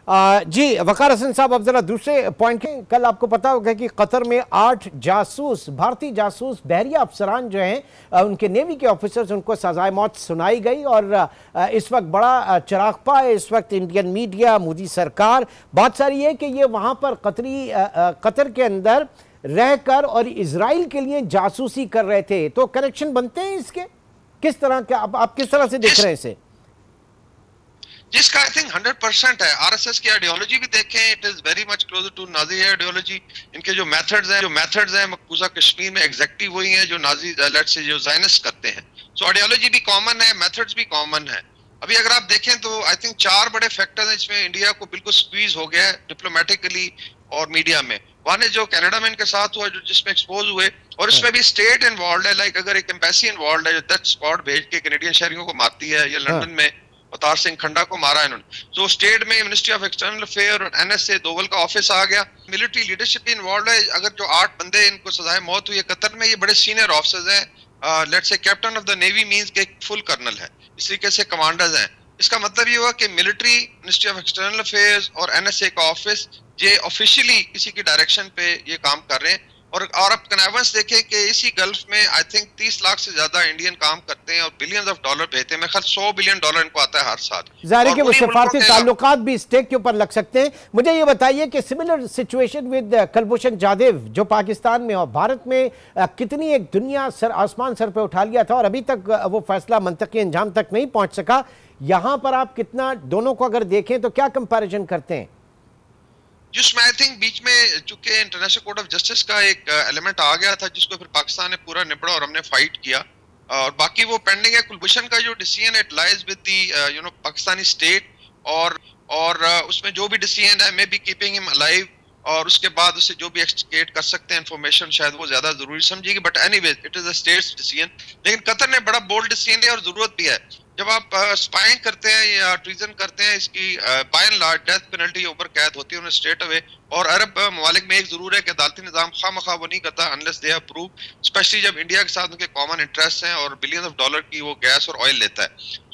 जी वकार हसन साहब, अब जरा दूसरे पॉइंट के, कल आपको पता होगा कि कतर में 8 जासूस, भारतीय जासूस बहरिया अफसरान जो हैं, उनके नेवी के ऑफिसर्स, उनको सजाए मौत सुनाई गई। और इस वक्त बड़ा चरागपा है इस वक्त इंडियन मीडिया, मोदी सरकार, बात सारी है कि ये वहां पर कतर के अंदर रहकर और इजराइल के लिए जासूसी कर रहे थे। तो कनेक्शन बनते हैं इसके, किस तरह के आप किस तरह से देख रहे हैं इसे? जिसका आई थिंक 100% है। आरएसएस की आइडियोलॉजी भी देखें, it is very much closer to Nazi ideology. इनके जो मेथड्स हैं मकबूजा कश्मीर में एग्जैक्टली वही हैं जो नाजी लेट्स से जो ज़ायनिस्ट करते हैं। सो आइडियोलॉजी भी कॉमन है, मेथड्स भी कॉमन है। अभी अगर आप देखें तो आई थिंक 4 बड़े फैक्टर्स हैं इसमें इंडिया को बिल्कुल स्क्वीज हो गया है डिप्लोमेटिकली और मीडिया में। वन है जो कनाडा में इनके साथ हुआ, जो जिसमें एक्सपोज हुए, और इसमें भी स्टेट इन्वॉल्व है। लाइक अगर एक एम्बेसी इन्वॉल्व है जो डेथ स्क्वाड भेज के कैनेडियन शहरियों को मारती है, या लंदन में अवतार सिंह खंडा को मारा इन्होंने। तो स्टेट में मिनिस्ट्री ऑफ एक्सटर्नल अफेयर और एनएसए दोवल का ऑफिस आ गया। मिलिट्री लीडरशिप भी इन्वॉल्व है। अगर जो 8 बंदे इनको सजाए मौत हुई है कतर में, ये बड़े सीनियर ऑफिसर्स हैं। Let's say captain of the navy means के फुल कर्नल है, इस तरीके से कमांडर्स हैं। इसका मतलब ये हुआ कि military, ministry of external affairs और एनएसए का ऑफिस ये ऑफिशियली किसी की डायरेक्शन पे ये काम कर रहे हैं। और आप कनेवेंस देखें कि इसी गल्फ में आई थिंक 30 लाख से ज्यादा इंडियन काम करते हैं और बिलियंस ऑफ डॉलर भेजते हैं। मैं ख्याल $100 बिलियन इनको आता है हर साल। जाहिर है कि वो सफारती ताल्लुकात भी स्टेक के ऊपर लग सकते हैं। मुझे ये बताइए कि similar situation with Kulbhushan Jadhav जो पाकिस्तान में और भारत में कितनी एक दुनिया आसमान सर पे उठा लिया था और अभी तक वो फैसला मंतकी अंजाम तक नहीं पहुंच सका। यहाँ पर आप कितना, दोनों को अगर देखें तो क्या कंपैरिजन करते हैं? जिसमें आई थिंक बीच में चूंकि इंटरनेशनल कोर्ट ऑफ जस्टिस का एक एलिमेंट आ गया था जिसको फिर पाकिस्तान ने पूरा निपटा और हमने फाइट किया, और बाकी वो पेंडिंग है। कुलभूषण का जो decision it lies with the Pakistani state, और उसमें जो भी डिसीजन है may be keeping him alive, और उसके बाद उसे जो भी एक्सट्रिकेट कर सकते हैं इंफॉर्मेशन शायद वो ज्यादा जरूरी समझेगी। But anyways it is a state's decision. लेकिन कतर ने बड़ा बोल्ड डिसीजन लिया और जरूरत भी है। जब आप स्पाइंग करते हैं या ट्रीजन करते हैं, इसकी by and large death penalty ऊपर कैद होती है उन्हें स्ट्रेट अवे। और अरब ममालिक में एक जरूर है कि अदालती निजाम खामखा वो नहीं करता अनलेस दे अप्रूव, स्पेशली जब इंडिया के साथ उनके कॉमन इंटरेस्ट हैं और बिलियन ऑफ डॉलर की वो गैस और ऑयल लेता है।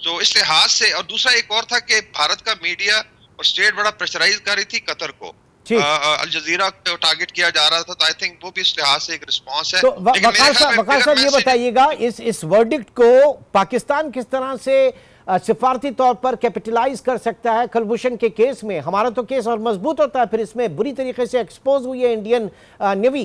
तो इस लिहाज से, और दूसरा एक और था कि भारत का मीडिया और स्टेट बड़ा प्रेशराइज कर रही थी कतर को, अल जजीरा को टारगेट किया जा रहा था। तो आई थिंक वो भी इस लिहाज से एक रिस्पांस है। तो वकार साहब ये बताइएगा, इस वर्डिक्ट को पाकिस्तान किस तरह से सिफारती तौर पर कैपिटलाइज कर सकता है कुलभूषण के केस में? हमारा तो केस और मजबूत होता है, फिर इसमें बुरी तरीके से एक्सपोज हुई है इंडियन नेवी।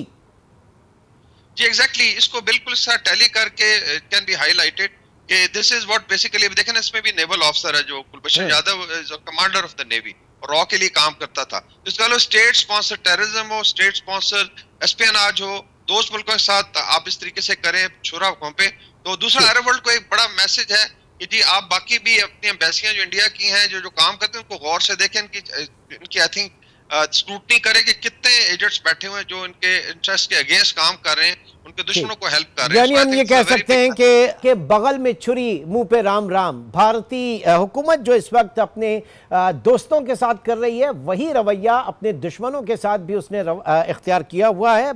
जी एग्जैक्टली, इसको बिल्कुल इस तरह टैली करके कैन बी हाईलाइटेड कि दिस इज व्हाट बेसिकली। देखें इसमें भी नेवल ऑफिसर है जो Kulbhushan Yadav is a commander of the navy, raw के लिए काम करता था। इसका लो स्टेट स्पॉन्सर टेररिज्म हो, स्टेट स्पॉन्सर एस्पियनाज हो, दोस्त मुल्कों के साथ आप इस तरीके से करें छुरा घोंपे। तो दूसरा अरब वर्ल्ड को एक बड़ा मैसेज है कि जी आप बाकी भी अपनी एम्बेसियां जो इंडिया की हैं जो काम करते हैं उनको गौर से देखें, इनकी आई थिंक स्क्रूटनी करें कि कितने एजेंट्स बैठे हुए हैं जो इनके इंटरेस्ट के अगेंस्ट काम कर रहे हैं, उनके दुश्मनों को हेल्प कर रहे हैं। यानी हम ये कह सकते हैं कि बगल में छुरी मुंह पे राम राम। भारतीय हुकूमत जो इस वक्त अपने दोस्तों के साथ कर रही है वही रवैया अपने दुश्मनों के साथ भी उसने इख्तियार किया हुआ है।